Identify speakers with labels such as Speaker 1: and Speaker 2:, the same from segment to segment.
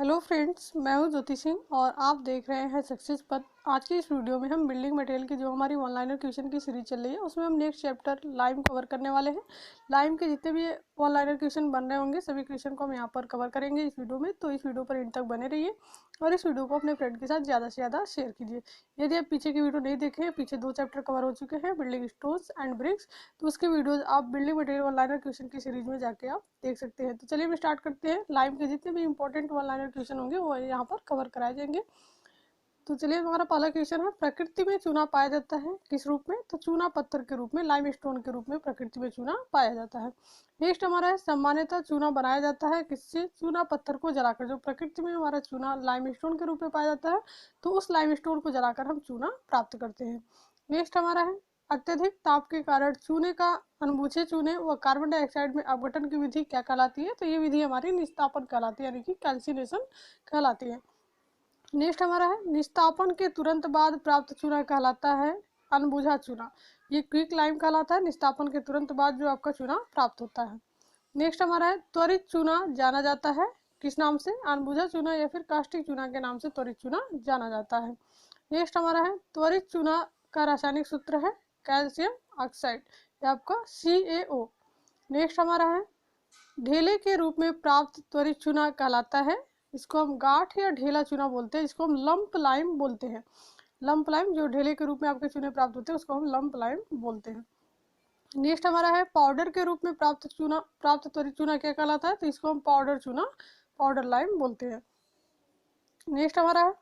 Speaker 1: Hello friends, मैं हूं ज्योति सिंह और आप देख रहे हैं सक्सेस पथ। आज की इस वीडियो में हम बिल्डिंग मटेरियल की जो हमारी ऑनलाइन ट्यूशन की सीरीज चल रही है उसमें हम नेक्स्ट चैप्टर लाइम कवर करने वाले हैं। लाइम के जितने भी ऑनलाइन ट्यूशन बन रहे होंगे सभी क्वेश्चन को हम यहाँ पर कवर करेंगे इस वीडियो में, तो इस वीडियो पर एंड तक बने रहिए और इस वीडियो को अपने फ्रेंड के साथ ज़्यादा से ज़्यादा शेयर कीजिए। यदि आप पीछे की वीडियो नहीं देखे हैं, पीछे 2 चैप्टर कवर हो चुके हैं, बिल्डिंग स्टोन्स एंड ब्रिक्स, तो उसके वीडियोज आप बिल्डिंग मटेरियल ऑनलाइन ट्यूशन की सीरीज में जाके आप देख सकते हैं। तो चलिए हम स्टार्ट करते हैं। लाइम के जितने भी इंपॉर्टेंट ऑनलाइन ट्यूशन होंगे वो यहाँ पर कवर कराए जाएंगे। तो चलिए हमारा पहला क्वेश्चन है, प्रकृति में चूना पाया जाता है किस रूप में? तो चूना पत्थर के रूप में, लाइम स्टोन के रूप में प्रकृति में चूना पाया जाता है। नेक्स्ट हमारा है, सामान्यतः चूना बनाया जाता है किससे? चूना पत्थर को जलाकर। जो प्रकृति में हमारा चूना लाइम स्टोन के रूप में पाया जाता है तो उस लाइम स्टोन को जलाकर हम चूना प्राप्त करते हैं। नेक्स्ट हमारा है, अत्यधिक ताप के कारण चूने का अनबुझे चूने व कार्बन डाइऑक्साइड में अपघटन की विधि क्या कहलाती है? तो ये विधि हमारी निस्तापन कहलाती है, यानी कि कैल्सिनेशन कहलाती है। नेक्स्ट हमारा है, निस्तापन के तुरंत बाद प्राप्त चूना कहलाता है अनबुझा चूना। ये क्विक लाइम कहलाता है, निस्तापन के तुरंत बाद जो आपका चूना प्राप्त होता है। नेक्स्ट हमारा है, त्वरित चूना जाना जाता है किस नाम से? अनबुझा चूना या फिर कास्टिक चूना के नाम से त्वरित चूना जाना जाता है। नेक्स्ट हमारा है, त्वरित चूना का रासायनिक सूत्र है कैल्शियम ऑक्साइड, ये आपका CaO। नेक्स्ट हमारा है, ढेले के रूप में प्राप्त त्वरित चूना कहलाता है, इसको हम गांठ या ढेला चूना बोलते हैं, इसको हम लंप लाइम बोलते हैं। लंप लाइम जो ढेले के रूप में आपके चूने प्राप्त होते हैं उसको हम लंप लाइम बोलते हैं। नेक्स्ट हमारा है, पाउडर के रूप में प्राप्त त्वरित चूना क्या कहलाता है? तो इसको हम पाउडर चूना, पाउडर लाइम बोलते हैं। नेक्स्ट हमारा है,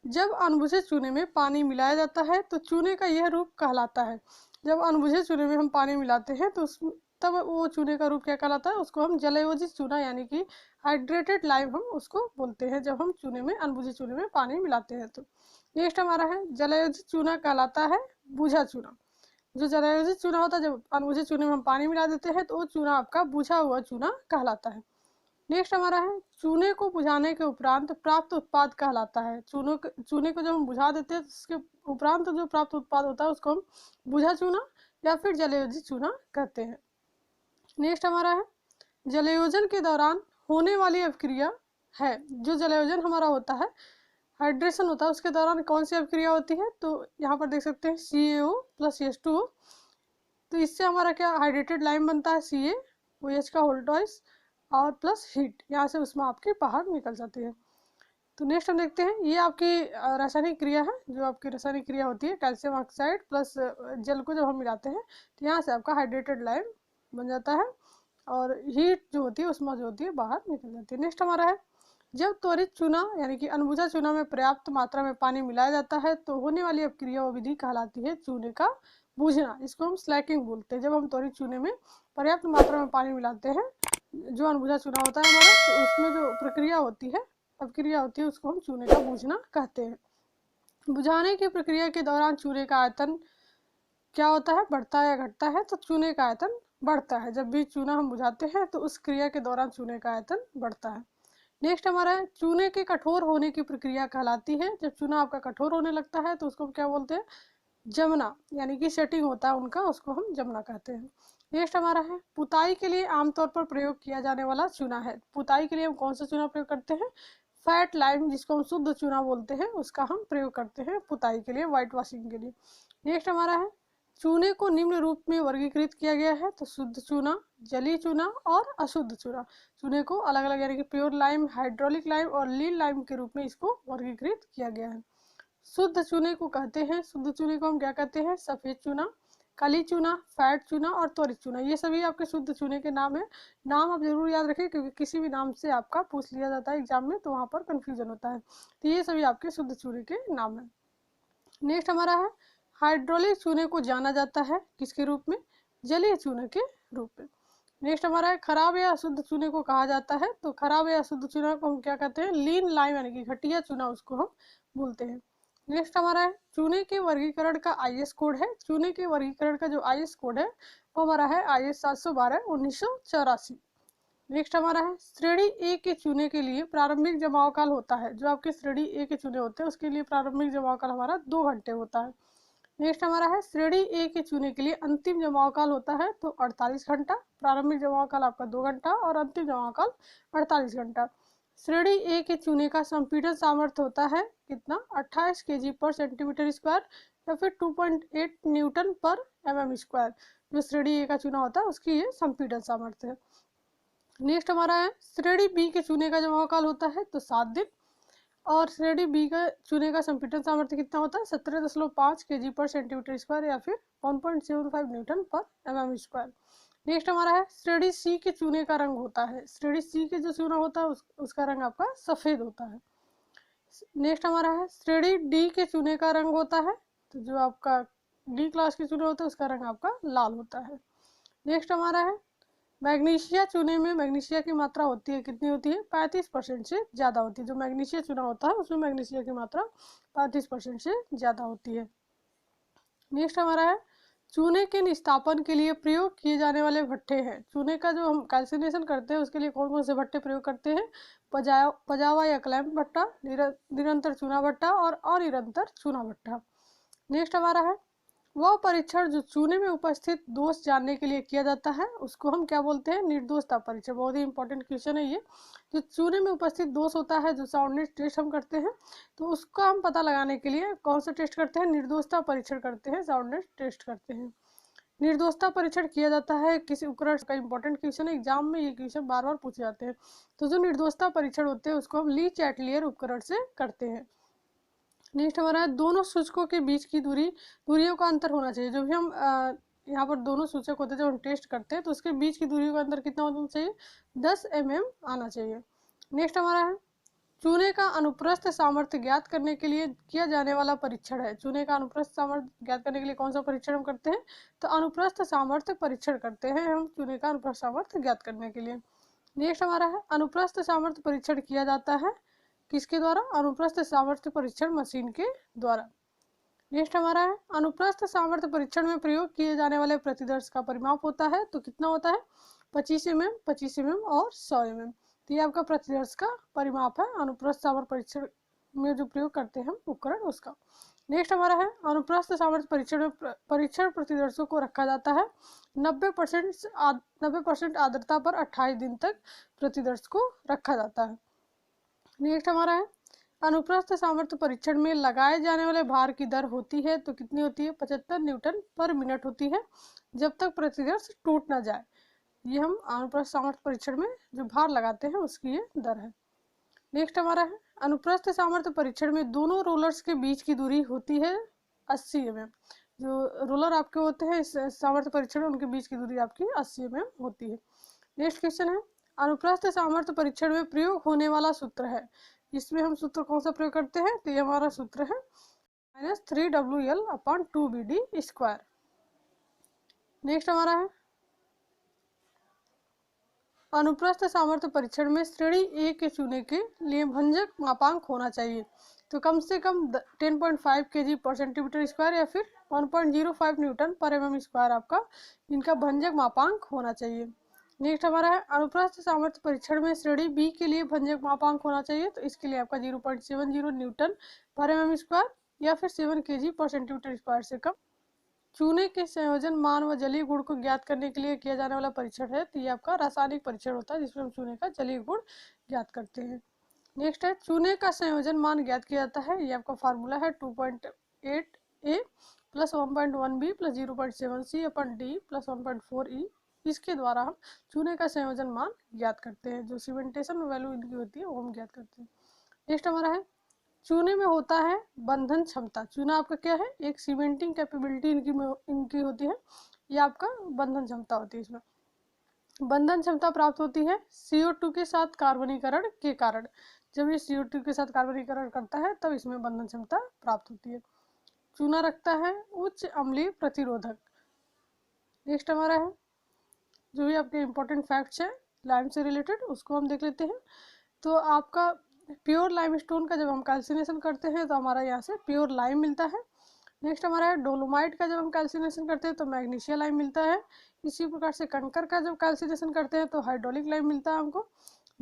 Speaker 1: जब अनबुझे चूने में पानी मिलाया जाता है तो चूने का यह रूप कहलाता है। जब अनबुझे चूने में हम पानी मिलाते हैं तो तब वो चूने का रूप क्या कहलाता है? उसको हम जलयोजित चूना यानी कि हाइड्रेटेड लाइम हम उसको बोलते हैं, जब हम चूने में अनबुझे चूने में पानी मिलाते हैं तो। नेक्स्ट हमारा है, जलयोजित चूना कहलाता है बुझा चूना। जो जलयोजित चूना होता है, जब अनबुझे चूने में हम पानी मिला देते हैं तो वो चूना आपका बुझा हुआ चूना कहलाता है। नेक्स्ट हमारा है, चूने को बुझाने के उपरांत प्राप्त उत्पाद कहलाता है। चूने को जब हम बुझा देते हैं तो उसके उपरांत जो प्राप्त उत्पाद होता है उसको हम बुझा चूना या फिर जलयोजित चूना कहते हैं। नेक्स्ट हमारा है, जलयोजन के दौरान होने वाली अभिक्रिया है। जो जलयोजन हमारा होता है, हाइड्रेशन होता है, उसके दौरान कौन सी अभिक्रिया होती है? तो यहाँ पर देख सकते हैं CaO + H2O। तो इससे हमारा क्या हाइड्रेटेड लाइम बनता है, CaOH का होल ट्वाइस और प्लस हीट, यहाँ से उसमें आपके बाहर निकल जाती है। तो नेक्स्ट हम देखते हैं, ये आपकी रासायनिक क्रिया है। जो आपकी रासायनिक क्रिया होती है, कैल्शियम ऑक्साइड प्लस जल को जब हम मिलाते हैं तो यहाँ से आपका हाइड्रेटेड लाइम बन जाता है और हीट जो होती है उसमें जो होती है बाहर निकल जाती है। नेक्स्ट हमारा है, जब त्वरित चूना यानी कि अनबुझा चूना में पर्याप्त मात्रा में पानी मिलाया जाता है तो होने वाली अपक्रिया व विधि कहलाती है चूने का बूझना। इसको हम स्लैकिंग बोलते हैं। जब हम त्वरित चूने में पर्याप्त मात्रा में पानी मिलाते हैं, जो अनबुझा चूना होता है हमारा, तो उसमें जो प्रक्रिया होती है, अपक्रिया होती है, उसको हम चूने का बूझना कहते हैं। बुझाने की प्रक्रिया के दौरान चूने का आयतन क्या होता है? बढ़ता है या घटता है? तो चूने का आयतन बढ़ता है। जब भी चूना हम बुझाते हैं तो उस क्रिया के दौरान चूने का आयतन बढ़ता है। नेक्स्ट हमारा है, चूने के कठोर होने की प्रक्रिया कहलाती है। जब चूना आपका कठोर होने लगता है तो उसको हम क्या बोलते हैं? जमना, यानी कि सेटिंग होता है उनका, उसको हम जमना कहते हैं। नेक्स्ट हमारा है, पुताई के लिए आमतौर पर प्रयोग किया जाने वाला चूना है। पुताई के लिए हम कौन सा चूना प्रयोग करते हैं? फैट लाइम, जिसको हम शुद्ध चूना बोलते हैं, उसका हम प्रयोग करते हैं पुताई के लिए, व्हाइट वॉशिंग के लिए। नेक्स्ट हमारा है, चूने को निम्न रूप में वर्गीकृत किया गया है। तो शुद्ध चूना, जली चूना और अशुद्ध चूना। चूने को अलग अलग यानी कि प्योर लाइम, हाइड्रोलिक लाइम और लीन लाइम के रूप में इसको वर्गीकृत किया गया है। शुद्ध चूने को कहते हैं, शुद्ध चूने को हम क्या कहते हैं? सफेद चूना, काली चूना, फैट चूना और त्वरित चूना। ये सभी आपके शुद्ध चूने के नाम है। नाम आप जरूर याद रखें क्योंकि किसी भी नाम से आपका पूछ लिया जाता है एग्जाम में तो वहाँ पर कंफ्यूजन होता है। तो ये सभी आपके शुद्ध चूने के नाम है। नेक्स्ट हमारा है, हाइड्रोलिक चूने को जाना जाता है किसके रूप में? जलीय चूने के रूप में। नेक्स्ट हमारा है, खराब या अशुद्ध चूने को कहा जाता है। तो खराब या अशुद्ध चूना को हम क्या कहते हैं? लीन लाइम, यानी कि घटिया चूना उसको हम बोलते हैं। नेक्स्ट हमारा है, चूने के वर्गीकरण का IS कोड है। चूने के वर्गीकरण का जो IS कोड है वो हमारा है IS 712/1984। नेक्स्ट हमारा है, श्रेणी ए के चूने के लिए प्रारंभिक जमाव काल होता है। जो आपके श्रेणी ए के चूने होते हैं उसके लिए प्रारंभिक जमाव काल हमारा 2 घंटे होता है। नेक्स्ट हमारा है, श्रेणी ए के चूने के लिए अंतिम जमाव काल होता है तो 48 घंटा। प्रारंभिक जमाव काल आपका 2 घंटा और अंतिम जमाव काल 48 घंटा। श्रेणी ए के चूने का संपीड़न सामर्थ्य होता है कितना, 28 kg पर सेंटीमीटर स्क्वायर या फिर 2.8 न्यूटन पर mm स्क्वायर। जो श्रेणी ए का चूना होता है उसकी ये संपीड़न सामर्थ्य है। नेक्स्ट हमारा है श्रेणी बी के चूने का जमाव काल होता है तो 7 दिन, और श्रेणी बी का चूने का संपीड़न सामर्थ्य कितना होता है, 17.5 kg पर सेंटीमीटर स्क्वायर या फिर 1.75 न्यूटन पर mm स्क्वायर। नेक्स्ट हमारा है श्रेणी सी के चूने का रंग होता है, श्रेणी सी के जो चूना होता है उसका रंग आपका सफेद होता है। नेक्स्ट हमारा है श्रेणी डी के चूने का रंग होता है, तो जो आपका डी क्लास के चूने होता है उसका रंग आपका लाल होता है। नेक्स्ट हमारा है मैग्नीशिया चूने में मैग्नीशिया की मात्रा होती है कितनी होती है, 35% से ज़्यादा होती है। जो मैग्नीशिया चूना होता है उसमें मैग्नीशिया की मात्रा 35% से ज़्यादा होती है। नेक्स्ट हमारा है चूने के निस्तापन के लिए प्रयोग किए जाने वाले भट्ठे हैं। चूने का जो हम कैल्सिनेशन करते हैं उसके लिए कौन कौन से भट्टे प्रयोग करते हैं, पजावा या क्लैंप भट्टा, निरंतर चूना भट्टा और अनिरंतर चूना भट्टा। नेक्स्ट हमारा है वह परीक्षण जो चूने में उपस्थित दोष जानने के लिए किया जाता है उसको हम क्या बोलते हैं, निर्दोषता परीक्षण। बहुत ही इंपॉर्टेंट क्वेश्चन है ये। जो चूने में उपस्थित दोष होता है, जो साउंडनेस टेस्ट हम करते हैं, तो उसका हम पता लगाने के लिए कौन सा टेस्ट करते हैं, निर्दोषता परीक्षण करते हैं, साउंडनेस टेस्ट करते हैं। निर्दोषता परीक्षण किया जाता है किसी उपकरण का, इंपॉर्टेंट क्वेश्चन है, एग्जाम में ये क्वेश्चन बार बार पूछे जाते हैं। तो जो निर्दोषता परीक्षण होते हैं उसको हम ली चैटलियर उपकरण से करते हैं। नेक्स्ट हमारा है दोनों सूचकों के बीच की दूरियों का अंतर होना चाहिए। जो भी हम यहाँ पर दोनों सूचक होते हैं जब हम टेस्ट करते हैं तो उसके बीच की दूरियों का अंतर कितना होना चाहिए, 10 mm आना चाहिए। नेक्स्ट हमारा है चूने का अनुप्रस्थ सामर्थ्य ज्ञात करने के लिए किया जाने वाला परीक्षण है। चूने का अनुप्रस्थ सामर्थ्य ज्ञात करने के लिए कौन सा परीक्षण हम करते हैं, तो अनुप्रस्थ सामर्थ्य परीक्षण करते हैं हम चूने का अनुप्रस्थ सामर्थ्य ज्ञात करने के लिए। नेक्स्ट हमारा है अनुप्रस्थ सामर्थ्य परीक्षण किया जाता है किसके द्वारा, अनुप्रस्थ सामर्थ्य परीक्षण मशीन के द्वारा। नेक्स्ट हमारा है अनुप्रस्थ सामर्थ्य परीक्षण में प्रयोग किए जाने वाले प्रतिदर्श का परिमाप होता है तो कितना होता है, 25 mm, 25 mm और 100 mm। तो ये आपका प्रतिदर्श का परिमाप है अनुप्रस्थ सामर्थ्य परीक्षण में जो प्रयोग करते हैं हम उपकरण उसका। नेक्स्ट हमारा है अनुप्रस्थ सामर्थ्य परीक्षण में परीक्षण प्रतिदर्शों को रखा जाता है 90% आर्द्रता पर 28 दिन तक प्रतिदर्श को रखा जाता है। नेक्स्ट हमारा है अनुप्रस्थ सामर्थ्य परीक्षण में लगाए जाने वाले भार की दर होती है तो कितनी होती है, 75 न्यूटन पर मिनट होती है जब तक प्रतिदर्श टूट ना जाए। ये हम अनुप्रस्थ सामर्थ्य परीक्षण में जो भार लगाते हैं उसकी ये दर है। नेक्स्ट हमारा है अनुप्रस्थ सामर्थ्य परीक्षण में दोनों रोलर्स के बीच की दूरी होती है 80 mm। जो रोलर आपके होते हैं इस सामर्थ्य परीक्षण में उनके बीच की दूरी आपकी 80 mm होती है। नेक्स्ट क्वेश्चन है अनुप्रस्थ सामर्थ्य परीक्षण में प्रयोग होने वाला सूत्र है। इसमें हम सूत्र कौन सा प्रयोग करते हैं, तो ये हमारा सूत्र है -3WL/2BD²। नेक्स्ट हमारा है अनुप्रस्थ सामर्थ्य परीक्षण में श्रेणी ए के चूने के लिए भंजक मापांक होना चाहिए तो कम से कम 10.5 kg पर सेंटीमीटर स्क्वायर या फिर 1.05 न्यूटन पर mm स्क्वायर आपका इनका भंजक मापांक होना चाहिए। नेक्स्ट हमारा है अनुप्रस्थ सामर्थ्य परीक्षण में श्रेणी बी के लिए भंजक मापांक होना चाहिए तो इसके लिए आपका 0.70 न्यूटन पर mm स्क्वायर या फिर 7 kg पर सेंटीमीटर स्क्वायर से कम। चूने के संयोजन मान व जलीय गुण को ज्ञात करने के लिए किया जाने वाला परीक्षण है तो ये आपका रासायनिक परीक्षण होता है जिसमें हम चूने का जलीय गुण ज्ञात करते हैं। नेक्स्ट है चूने का संयोजन मान ज्ञात किया जाता है, ये आपका फार्मूला है 2.8A + 1.1B + 0.7C/D + 1.4E। इसके द्वारा हम चूने का संयोजन मान ज्ञात करते हैं। जो सीमेंटेशन वैल्यू इनकी होती है वो हम ज्ञात करते हैं। नेक्स्ट हमारा है चूने में होता है बंधन क्षमता। चूना आपका क्या है, एक सीमेंटिंग कैपेबिलिटी इनकी होती है, ये आपका बंधन क्षमता होती है। इसमें बंधन क्षमता प्राप्त होती है CO2 के साथ कार्बनीकरण के कारण। जब ये CO2 के साथ कार्बनीकरण करता है तब इसमें बंधन क्षमता प्राप्त होती है। चूना रखता है उच्च अम्लीय प्रतिरोधक। नेक्स्ट हमारा है जो भी आपके इंपॉर्टेंट फैक्ट्स है लाइम से रिलेटेड उसको हम देख लेते हैं। तो आपका प्योर लाइमस्टोन का जब हम कैल्सिनेशन करते हैं तो हमारा यहाँ से प्योर लाइम मिलता है। नेक्स्ट हमारा है डोलोमाइट का जब हम कैल्सिनेशन करते हैं तो मैग्नीशिया लाइम मिलता है। इसी प्रकार से कंकर का जब कैल्सिनेशन करते हैं तो हाइड्रोलिक लाइम मिलता है हमको।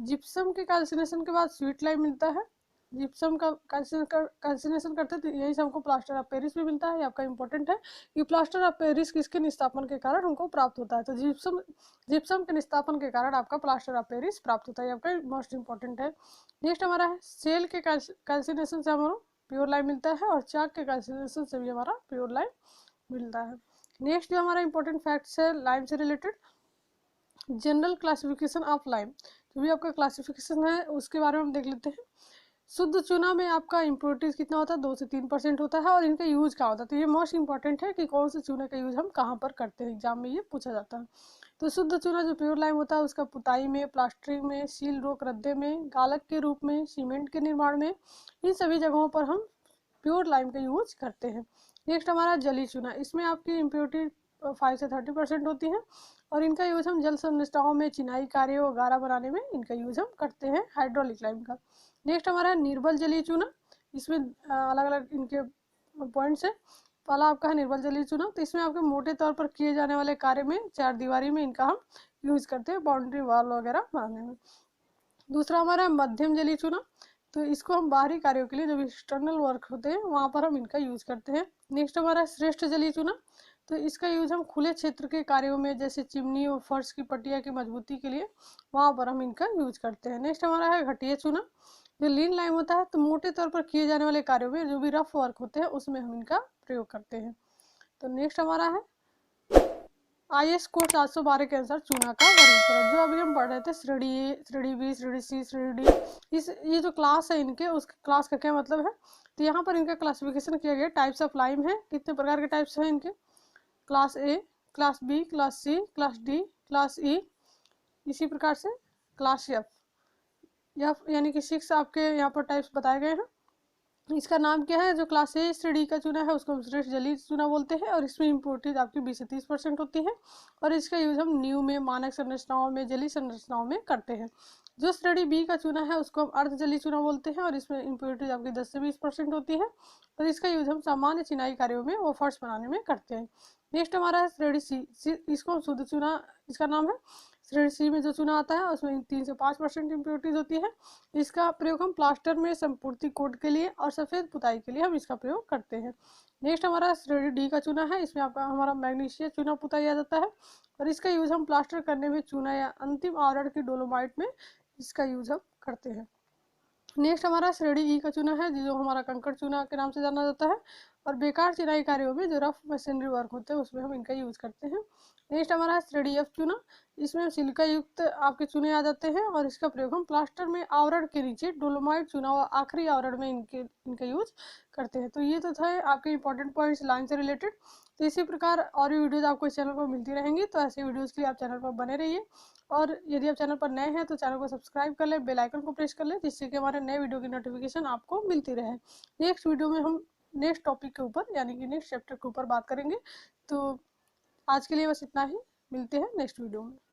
Speaker 1: जिप्सम के कैल्सिनेशन के बाद स्वीट लाइम मिलता है। जिप्सम का कैल्सिनेशन करते हैं तो यही से हमको प्लास्टर ऑफ पेरिस भी मिलता है। ये आपका इंपॉर्टेंट है कि प्लास्टर ऑफ पेरिस किसके निस्तापन के कारण हमको प्राप्त होता है, तो जिप्सम के निस्तापन के कारण आपका प्लास्टर ऑफ पेरिस प्राप्त होता है। ये आपका मोस्ट इंपॉर्टेंट है। नेक्स्ट हमारा है सेल के कैल्सिनेशन से हमारा प्योर लाइम मिलता है और चाक के कैल्सिनेशन से भी हमारा प्योर लाइम मिलता है। नेक्स्ट जो हमारा इंपॉर्टेंट फैक्ट्स है लाइम से related, general classification of lime, जो भी आपका क्लासिफिकेशन है उसके बारे में हम देख लेते हैं। शुद्ध चूना में आपका इम्प्योरिटीज कितना होता है, 2 से 3% होता है, और इनका यूज कहाँ होता है, तो ये मोस्ट इंपॉर्टेंट है कि कौन से चूने का यूज हम कहाँ पर करते हैं, एग्जाम में ये पूछा जाता है। तो शुद्ध चूना जो प्योर लाइम होता है उसका पुताई में, प्लास्टरिंग में, सील रोक रद्दे में, गालक के रूप में, सीमेंट के निर्माण में, इन सभी जगहों पर हम प्योर लाइम का यूज करते हैं। नेक्स्ट हमारा जली चूना, इसमें आपकी इम्प्योरिटी 5 से 30% होती है और इनका यूज हम जल संरचनाओं में, चिनाई कार्य और गारा बनाने में इनका यूज हम करते हैं हाइड्रोलिक लाइम का। नेक्स्ट हमारा है निर्बल जलीय चूना, इसमें अलग अलग इनके पॉइंट्स है। पहला आपका है निर्बल जलीय चूना, तो इसमें आपके मोटे तौर पर किए जाने वाले कार्य में, चार दीवारी में इनका हम यूज करते हैं बाउंड्री वॉल वगैरह बनाने में। दूसरा हमारा है मध्यम जलीय चूना, तो इसको हम बाहरी कार्यों के लिए जो भी एक्सटर्नल वर्क होते हैं वहाँ पर हम इनका यूज करते हैं। नेक्स्ट हमारा है श्रेष्ठ जलीय चूना, तो इसका यूज हम खुले क्षेत्र के कार्यों में जैसे चिमनी और फर्श की पट्टिया की मजबूती के लिए वहाँ पर हम इनका यूज करते हैं। नेक्स्ट हमारा है घटिया चूना, जो लीन लाइम होता है, तो मोटे तौर पर किए जाने वाले कार्यों में जो भी रफ वर्क होते हैं उसमें हम इनका प्रयोग करते हैं। तो नेक्स्ट हमारा है IS कोड 712 के अनुसार चूना का वर्गीकरण, जो अभी हम पढ़ रहे थे श्रेणी ए, श्रेणी बी, श्रेणी सी, श्रेणी डी, ये जो क्लास है इनके, उस क्लास का क्या मतलब है, तो यहाँ पर इनका क्लासिफिकेशन किया गया। टाइप्स ऑफ लाइम है, कितने प्रकार के टाइप्स हैं इनके, class A, class B, class C, class D, class E, इसी प्रकार से क्लास एफ यानी कि 6 आपके यहाँ पर टाइप्स बताए गए हैं। इसका नाम क्या है, जो क्लास ए श्रेणी का चूना है उसको हम श्रेष्ठ जलीय चूना बोलते हैं और इसमें इम्प्योरिटीज आपकी 20 से 30% होती है और इसका यूज हम न्यू में, मानक संरचनाओं में, जलीय संरचनाओं में करते हैं। जो श्रेणी बी का चूना है उसको हम अर्ध जलीय चूना बोलते हैं और इसमें इम्प्योरिटीज आपकी 10 से 20% होती है और इसका यूज हम सामान्य चिनाई कार्यों में व फर्श बनाने में करते हैं। नेक्स्ट हमारा है श्रेणी सी, इसको शुद्ध चूना इसका नाम है। श्रेणी सी में जो चूना आता है उसमें 3 से 5% इम्प्योरिटीज होती है। इसका प्रयोग हम प्लास्टर में संपूर्ति कोट के लिए और सफ़ेद पुताई के लिए हम इसका प्रयोग करते हैं। नेक्स्ट हमारा श्रेणी डी का चूना है, इसमें आपका हमारा मैग्नीशिया चूना पुताई आ जाता है और इसका यूज हम प्लास्टर करने में, चूना या अंतिम आवरण की डोलोमाइट में इसका यूज हम करते हैं। नेक्स्ट हमारा श्रेणी ई का चूना है, जो हमारा कंकड़ चूना के नाम से जाना जाता है और बेकार चिनाई कार्यों में जो रफ मशीनरी वर्क होते हैं उसमें हम इनका यूज करते हैं। नेक्स्ट हमारा है श्रेणी एफ चूना, इसमें सिलिका युक्त आपके चूने आ जाते हैं और इसका प्रयोग हम प्लास्टर में आवरण के नीचे डोलोमाइट चूना व आखिरी आवरण में इनका यूज करते हैं। तो ये तो थे आपके इंपॉर्टेंट पॉइंट्स लाइन से रिलेटेड। तो इसी प्रकार और भी वीडियोज आपको इस चैनल पर मिलती रहेंगी, तो ऐसे वीडियोज़ के लिए आप चैनल पर बने रहिए और यदि आप चैनल पर नए हैं तो चैनल को सब्सक्राइब कर ले, बेल आइकन को प्रेस कर ले, जिससे कि हमारे नए वीडियो की नोटिफिकेशन आपको मिलती रहे। नेक्स्ट वीडियो में हम नेक्स्ट टॉपिक के ऊपर यानी कि नेक्स्ट चैप्टर के ऊपर बात करेंगे। तो आज के लिए बस इतना ही, मिलते हैं नेक्स्ट वीडियो में।